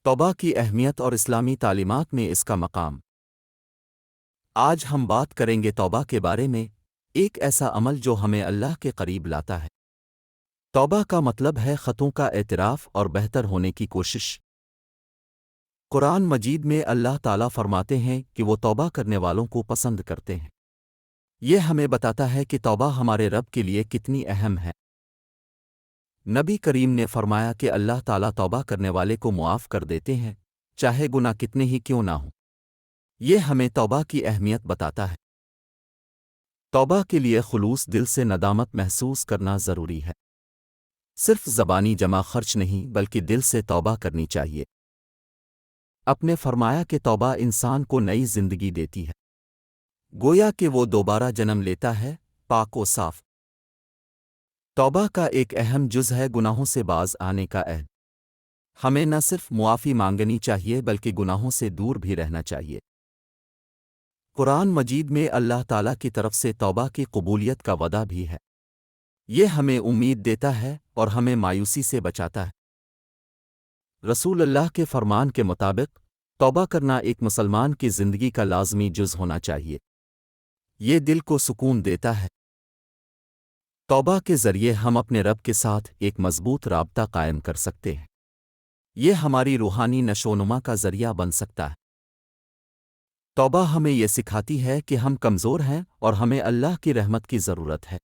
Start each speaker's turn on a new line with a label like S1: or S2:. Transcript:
S1: توبہ کی اہمیت اور اسلامی تعلیمات میں اس کا مقام۔ آج ہم بات کریں گے توبہ کے بارے میں، ایک ایسا عمل جو ہمیں اللہ کے قریب لاتا ہے۔ توبہ کا مطلب ہے خطوں کا اعتراف اور بہتر ہونے کی کوشش۔ قرآن مجید میں اللہ تعالیٰ فرماتے ہیں کہ وہ توبہ کرنے والوں کو پسند کرتے ہیں۔ یہ ہمیں بتاتا ہے کہ توبہ ہمارے رب کے لیے کتنی اہم ہے۔ نبی کریم نے فرمایا کہ اللہ تعالیٰ توبہ کرنے والے کو معاف کر دیتے ہیں، چاہے گناہ کتنے ہی کیوں نہ ہوں۔ یہ ہمیں توبہ کی اہمیت بتاتا ہے۔ توبہ کے لیے خلوص دل سے ندامت محسوس کرنا ضروری ہے۔ صرف زبانی جمع خرچ نہیں بلکہ دل سے توبہ کرنی چاہیے۔ اپنے فرمایا کہ توبہ انسان کو نئی زندگی دیتی ہے، گویا کہ وہ دوبارہ جنم لیتا ہے، پاک و صاف۔ توبہ کا ایک اہم جز ہے گناہوں سے باز آنے کا عہد۔ ہمیں نہ صرف معافی مانگنی چاہیے بلکہ گناہوں سے دور بھی رہنا چاہیے۔ قرآن مجید میں اللہ تعالیٰ کی طرف سے توبہ کی قبولیت کا وعدہ بھی ہے۔ یہ ہمیں امید دیتا ہے اور ہمیں مایوسی سے بچاتا ہے۔ رسول اللہ کے فرمان کے مطابق توبہ کرنا ایک مسلمان کی زندگی کا لازمی جز ہونا چاہیے۔ یہ دل کو سکون دیتا ہے۔ توبہ کے ذریعے ہم اپنے رب کے ساتھ ایک مضبوط رابطہ قائم کر سکتے ہیں۔ یہ ہماری روحانی نشوونما کا ذریعہ بن سکتا ہے۔ توبہ ہمیں یہ سکھاتی ہے کہ ہم کمزور ہیں اور ہمیں اللہ کی رحمت کی ضرورت ہے۔